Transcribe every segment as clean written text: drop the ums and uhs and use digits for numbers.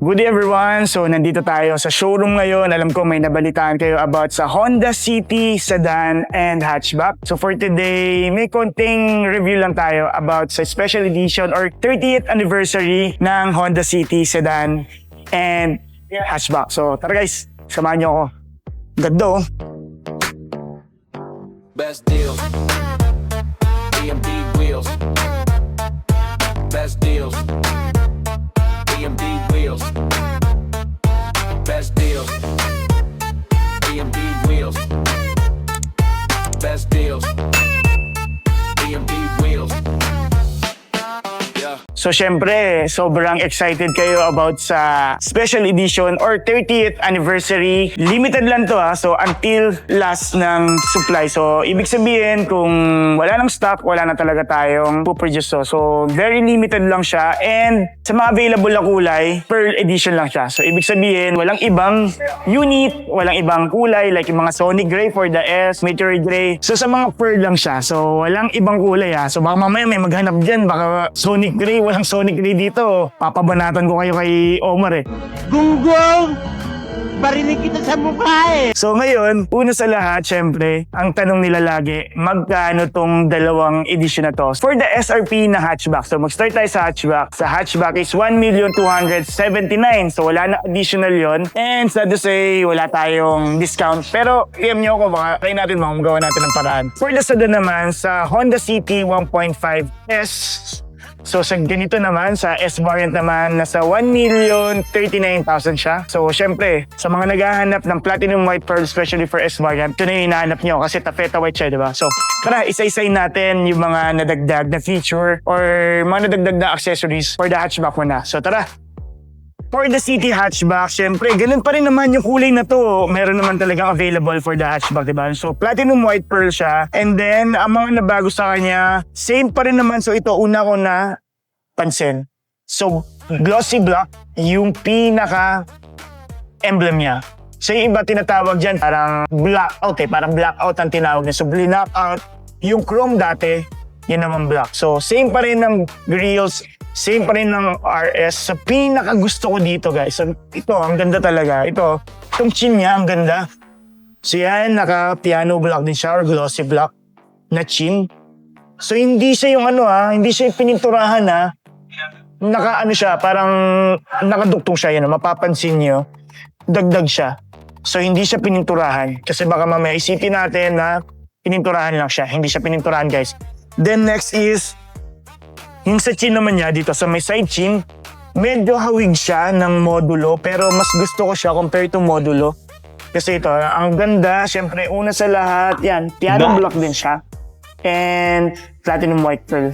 Good day everyone! So nandito tayo sa showroom ngayon. Alam ko may nabalitaan kayo about sa Honda City Sedan and Hatchback. So for today, may konting review lang tayo about sa special edition or 30th anniversary ng Honda City Sedan and Hatchback. So tara guys, samahan niyo ako. Ganda oh! Best deals, EMD wheels. Best deals, EMD wheels. Best deals, EMD wheels. Best deals, EMD wheels. Yeah. So syempre, sobrang excited kayo about sa special edition or 30th anniversary. Limited lang to ha, so until last ng supply. So ibig sabihin kung wala nang stock, wala na talaga tayong puproduce to. So very limited lang siya and sa mga available na kulay, pearl edition lang siya. So ibig sabihin, walang ibang unit, walang ibang kulay like yung mga Sonic Gray for the S, Meteor Gray. So sa mga pearl lang siya. So walang ibang kulay ha. So baka mamaya may maghanap dyan, baka Sonic Gray, walang Sonic Gray dito. Papabanatan ko kayo kay Omar eh. Gunggong! Barinig kita sa mukha eh! So ngayon, una sa lahat, syempre, ang tanong nila lagi, magkano tong dalawang edition na to? For the SRP na hatchback, so mag-start tayo sa hatchback. Sa hatchback is 1,279,000. So wala na additional yon. And sad to say, wala tayong discount. Pero PM nyo ako, baka try natin magawa natin ng paraan. For the sedan naman, sa Honda City 1.5S, so sa ganito naman, sa S variant naman, nasa 1,039,000 siya. So syempre, sa mga naghahanap ng Platinum White Pearl, especially for S variant, ito na yung hinahanap nyo kasi taffeta white siya, diba? So tara, isa-isayin natin yung mga nadagdag na feature or mga nadagdag na accessories for the hatchback muna. So tara! For the City Hatchback, syempre, ganun pa rin naman yung kulay na to. Meron naman talagang available for the hatchback, diba? So, Platinum White Pearl siya. And then, ang mga nabago sa kanya, same pa rin naman. So, ito, una ko na pansin. So, glossy black, yung pinaka-emblem niya. So, yung iba tinatawag dyan, parang blackout eh. Parang blackout ang tinawag niya. So, blackout, yung chrome dati, yun naman black. So, same pa rin ng grills, same pa rin ng RS. Sa pinaka gusto ko dito guys, so, ito ang ganda talaga. Itong chin niya ang ganda. So yan, naka piano black din siya or glossy black na chin. So hindi siya yung hindi siya yung pininturahan ha. Naka siya, parang nakaduktong siya yun. Mapapansin niyo, dagdag siya. So hindi siya pininturahan. Kasi baka mamaya isipin natin na pininturahan lang siya. Hindi siya pininturahan guys. Then next is yung sa chin naman niya, dito sa may side chin, medyo hawig siya ng modulo pero mas gusto ko siya compared to modulo. Kasi ito, ang ganda, syempre una sa lahat, yan, piano black din siya. And platinum white pearl.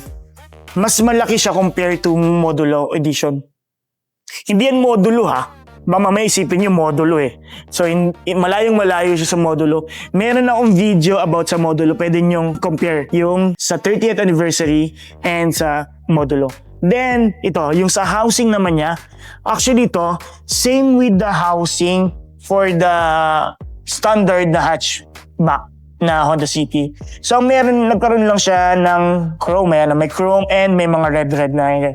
Mas malaki siya compared to modulo edition. Hindi yan modulo ha. Mamaya isipin yung modulo eh. So malayong-malayo siya sa modulo. Meron akong video about sa modulo. Pwede nyong compare yung sa 30th anniversary and sa modulo. Then, ito, yung sa housing naman niya. Actually ito, same with the housing for the standard na hatchback na Honda City. So nagkaroon lang siya ng chrome, may chrome and may mga red na.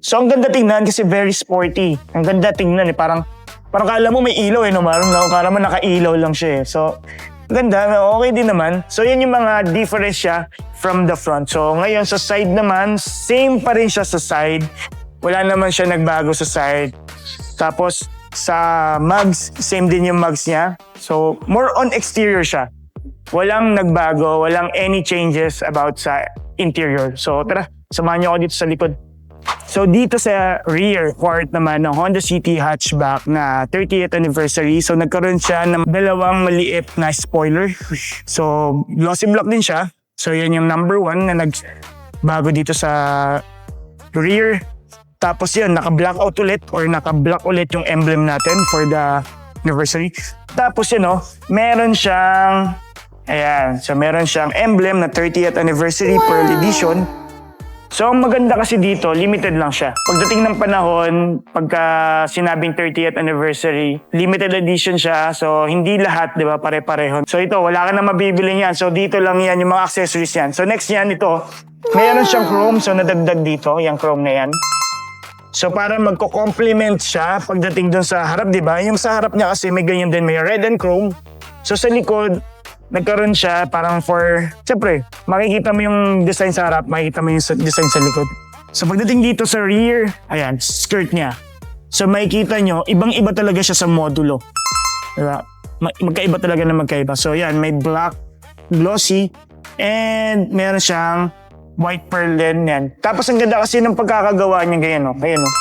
So ang ganda tingnan kasi very sporty. Ang ganda tingnan eh, parang kala mo may ilaw eh, no? Kala mo nakailaw lang siya eh. So ganda, okay din naman. So yan yung mga difference siya from the front. So ngayon sa side naman, same pa rin siya sa side. Wala naman siya nagbago sa side. Tapos sa mugs, same din yung mugs niya. So more on exterior siya. Walang nagbago, walang any changes about sa interior. So tara, samahan niyo ako dito sa likod. So dito sa rear part naman ng Honda City Hatchback na 30th anniversary, so nagkaroon siya ng dalawang maliit na spoiler. So glossy black din siya. So yan yung number 1 na nagbago dito sa rear. Tapos yun, naka-blackout ulit or naka-black ulit yung emblem natin for the anniversary. Tapos yun meron siyang, ayan, so meron siyang emblem na 30th anniversary Pearl Edition. So, ang maganda kasi dito, limited lang siya. Pagdating ng panahon, pagka sinabing 30th anniversary, limited edition siya. So, hindi lahat, di ba, pare-pareho. So, ito, wala ka na mabibili yan. So, dito lang yan, yung mga accessories yan. So, next yan, ito, mayroon siyang chrome. So, nadagdag dito, yung chrome na yan. So para magko-complement siya pagdating dun sa harap, di ba? Yung sa harap niya kasi may ganyan din, may red and chrome. So sa likod, nagkaroon siya parang for, siyempre, makikita mo yung design sa harap, makikita mo yung design sa likod. So pagdating dito sa rear, ayan, skirt niya. So makikita nyo, ibang-iba talaga siya sa modulo. Diba? Magkaiba talaga na magkaiba. So yan, may black, glossy, and meron siyang white pearl din yan. Tapos ang ganda kasi ng pagkakagawa niya ganyan, no? Ayan, no?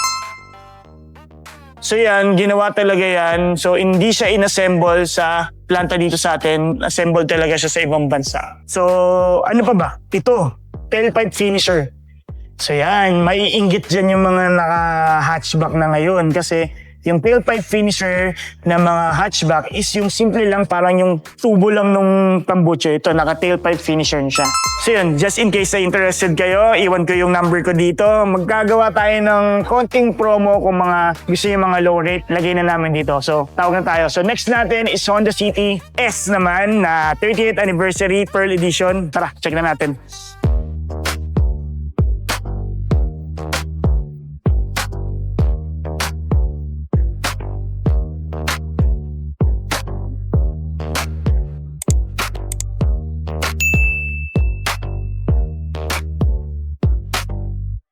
So yan, ginawa talaga yan. So hindi siya inassemble sa planta dito sa atin. Assemble talaga siya sa ibang bansa. So ano pa ba? Ito, tailpipe finisher. So yan, maiinggit dyan yung mga naka-hatchback na ngayon kasi yung tailpipe finisher ng mga hatchback is yung simple lang, parang yung tubo lang nung tambucho. Ito, naka-tailpipe finisher siya. So yun, just in case na interested kayo, iwan ko yung number ko dito. Magkagawa tayo ng konting promo kung mga gusto yung mga low rate, lagay na namin dito. So, tawag na tayo. So next natin is Honda City S naman na 30th Anniversary Pearl Edition. Tara, check na natin.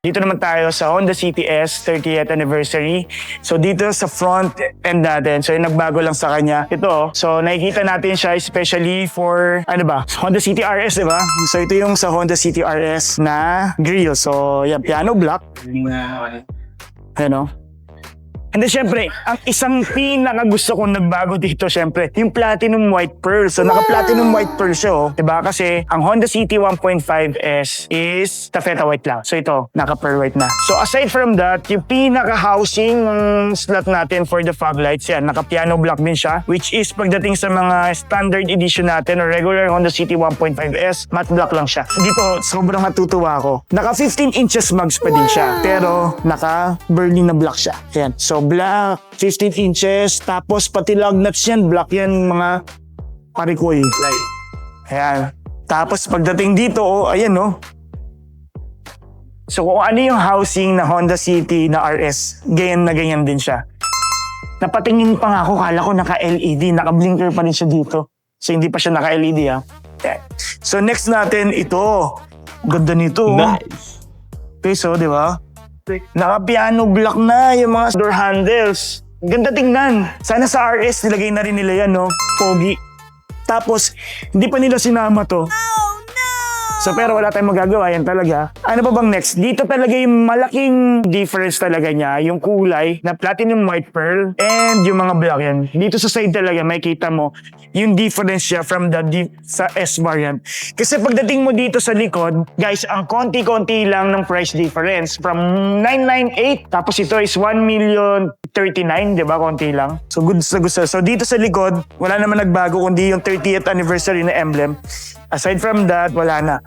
Dito naman tayo sa Honda City S 30th Anniversary. So dito sa front end natin, so yung nagbago lang sa kanya, ito. So nakikita natin siya especially for, ano ba, Honda City RS, di ba? So ito yung sa Honda City RS na grill. So yan, piano black. Ano? And then syempre, ang isang pinaka gusto kong nagbago dito syempre, yung platinum white pearl. So naka-platinum white pearl siya, oh. Diba? Kasi ang Honda City 1.5S is taffeta white lang. So ito, naka-pearl white na. So aside from that, yung pinaka-housing slot natin for the fog lights, yan, naka-piano black din siya. Which is pagdating sa mga standard edition natin or regular Honda City 1.5S, matte black lang siya. Dito, sobrang natutuwa ako. Naka 15 inches mugs pa din siya. Pero naka-burning na black siya. Yan. So black, 15 inches, tapos pati lug nuts yan, black yan, mga parikoy. Ayan. Tapos pagdating dito, oh, ayan, oh. So kung ano yung housing na Honda City na RS, ganyan din siya. Napatingin pa nga ako, kala ko naka-LED, naka-blinker pa rin siya dito. So hindi pa siya naka-LED, ha. Ayan. So next natin, ito. Ganda nito, oh. Nice. Peso, di ba? Naka-piano black na yung mga door handles. Ganda tingnan. Sana sa RS nilagay na rin nila yan, no? Pogi. Tapos, hindi pa nila sinama to. So pero wala tayong magagawa, yan talaga. Ano pa bang next? Dito talaga yung malaking difference talaga niya, yung kulay na platinum white pearl and yung mga black yan. Dito sa side talaga makikita mo yung difference siya from sa S variant. Kasi pagdating mo dito sa likod, guys, ang konti-konti lang ng price difference from 998 tapos ito is 1,039,000, di ba? Konti lang. So good sa gusto. So dito sa likod, wala naman nagbago kundi yung 30th anniversary na emblem. Aside from that, wala na.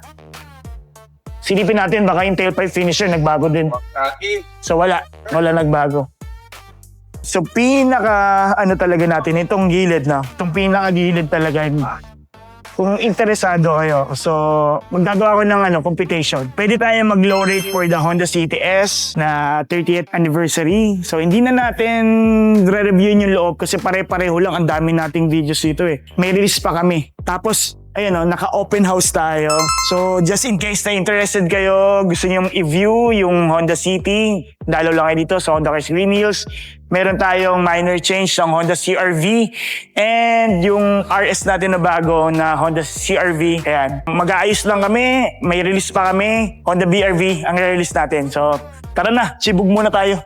Silipin natin, baka yung tailpipe finisher nagbago din. So wala nagbago. So pinaka ano talaga natin, itong gilid na. Itong pinaka gilid talaga. Kung interesado kayo, so magagawa ko ng computation. Pwede tayo mag-low rate for the Honda City S na 30th anniversary. So hindi na natin re-reviewin yung loob kasi pare-pareho lang, ang dami nating videos dito eh. May release pa kami. Tapos ayun, naka-open house tayo. So, just in case na interested kayo, gusto nyo i-view yung Honda City, dalo lang kayo dito sa Honda Cars Green Hills. Meron tayong minor change ng Honda CR-V and yung RS natin na bago na Honda CR-V. Ayan. Mag-aayos lang kami, may release pa kami. Honda BR-V ang release natin. So, tara na, sibog muna tayo.